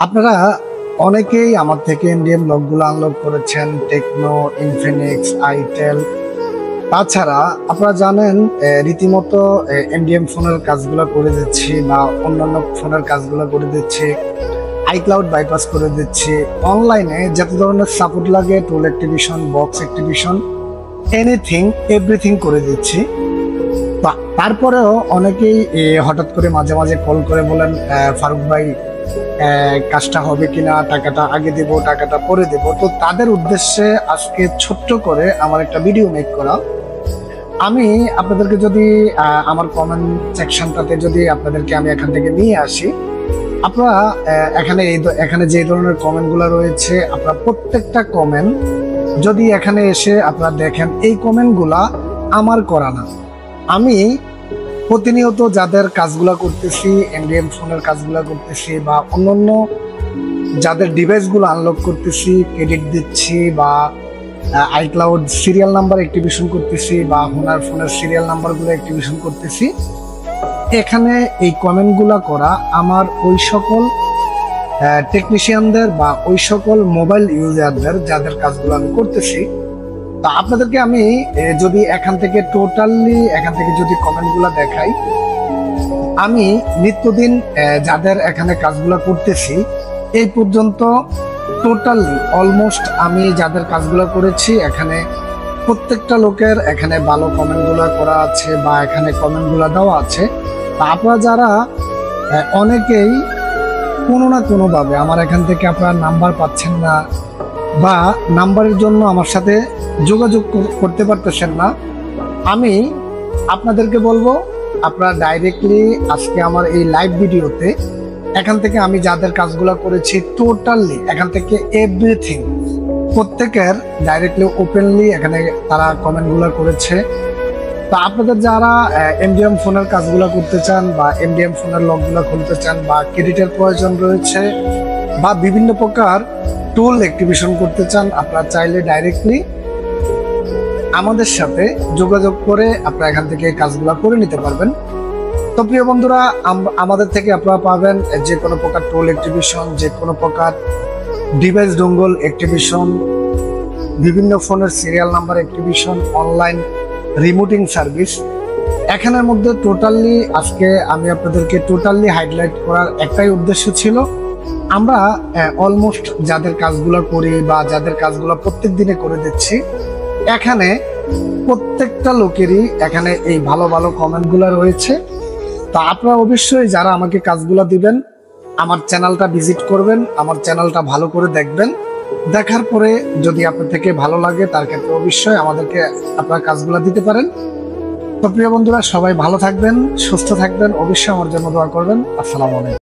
আপনারা অনেকেই আমার থেকে এমডিএম লকগুলো আনলক করেছেন, টেকনো, ইনফিনিক্স, আইটেল। তাছাড়া আপনারা জানেন রীতিমতো এমডিএম ফোনের কাজগুলো করে দিচ্ছি বা অন্যান্য ফোনের কাজগুলো করে দিচ্ছি, আইক্লাউড বাইপাস করে দিচ্ছি। অনলাইনে যত ধরনের সাপোর্ট লাগে, tool activation, box activation, anything everything করে দিচ্ছি। তারপরেও অনেকেই হঠাৎ করে মাঝে মাঝে কল করে বলেন, ফারুক ভাই কাজটা হবে কিনা, টাকাটা আগে দেব, টাকাটা পরে দেব। তো তাদের উদ্দেশ্যে আজকে ছোট্ট করে আমার একটা ভিডিও মেক করা। আমি আপনাদেরকে যদি আমার কমেন্ট সেকশনটাতে যদি আপনাদেরকে আমি এখান থেকে নিয়ে আসি, আপনারা এখানে যে ধরনের কমেন্টগুলো রয়েছে, আপনারা প্রত্যেকটা কমেন্ট যদি এখানে এসে আপনারা দেখেন, এই কমেন্টগুলা আমার করা না। আমি প্রতিনিয়ত যাদের কাজগুলা করতেছি, এমডিএম ফোনের কাজগুলা করতেছি বা অন্যান্য যাদের ডিভাইসগুলো আনলক করতেছি, ক্রেডিট দিচ্ছি বা আইক্লাউড সিরিয়াল নাম্বার অ্যাক্টিভেশন করতেছি বা হোনার ফোনের সিরিয়াল নাম্বারগুলো অ্যাক্টিভেশন করতেছি, এখানে এই কমেন্টগুলো করা আমার ওই সকল টেকনিশিয়ানদের বা ওই সকল মোবাইল ইউজারদের যাদের কাজগুলো আমি করতেছি। তা আপনাদেরকে আমি যদি এখান থেকে যদি কমেন্টগুলো দেখাই, আমি নিত্যদিন যাদের এখানে কাজগুলো করতেছি এই পর্যন্ত টোটালি অলমোস্ট আমি যাদের কাজগুলো করেছি, এখানে প্রত্যেকটা লোকের এখানে ভালো কমেন্টগুলো করা আছে বা এখানে কমেন্টগুলো দেওয়া আছে। তা আপনারা যারা অনেকেই কোনো না কোনোভাবে আমার এখান থেকে আপনারা নাম্বার পাচ্ছেন না বা নাম্বারের জন্য আমার সাথে যোগাযোগ করতে পারতেছেন না, আমি আপনাদেরকে বলবো আপনারা ডাইরেক্টলি আজকে আমার এই লাইভ ভিডিওতে এখান থেকে আমি যাদের কাজগুলো করেছি টোটালি এখান থেকে এভরিথিং প্রত্যেকের ডাইরেক্টলি ওপেনলি এখানে তারা কমেন্টগুলো করেছে। তা আপনাদের যারা এমডিএম ফোনের কাজগুলো করতে চান বা এমডিএম ফোনের লকগুলো খুলতে চান বা ক্রেডিটের প্রয়োজন রয়েছে বা বিভিন্ন প্রকার টুল অ্যাক্টিভেশন করতে চান, আপনারা চাইলে ডাইরেক্টলি আমাদের সাথে যোগাযোগ করে আপনারা এখান থেকে কাজগুলো করে নিতে পারবেন। তো প্রিয় বন্ধুরা, আমাদের থেকে আপনারা পাবেন যে কোনো প্রকার টুল অ্যাক্টিভেশন, যে কোনো প্রকার ডিভাইস ডোঙ্গল অ্যাক্টিভেশন, বিভিন্ন ফোনের serial number activation, online remoting service. এখানের মধ্যে টোটালি আজকে আমি আপনাদেরকে টোটালি হাইলাইট করার একটাই উদ্দেশ্য ছিল, আমরা অলমোস্ট যাদের কাজগুলো করি বা যাদের কাজগুলো প্রত্যেক দিনে করে দিচ্ছি, এখানে প্রত্যেকটা লোকেরই এখানে এই ভালো ভালো কমেন্টগুলো রয়েছে। তা আপনারা অবশ্যই যারা আমাকে কাজগুলো দিবেন, আমার চ্যানেলটা ভিজিট করবেন, আমার চ্যানেলটা ভালো করে দেখবেন। দেখার পরে যদি আপনার থেকে ভালো লাগে, তার ক্ষেত্রে অবশ্যই আমাদেরকে আপনারা কাজগুলো দিতে পারেন। তো প্রিয় বন্ধুরা, সবাই ভালো থাকবেন, সুস্থ থাকবেন, অবশ্যই আমার জন্য দোয়া করবেন। আসসালামু আলাইকুম।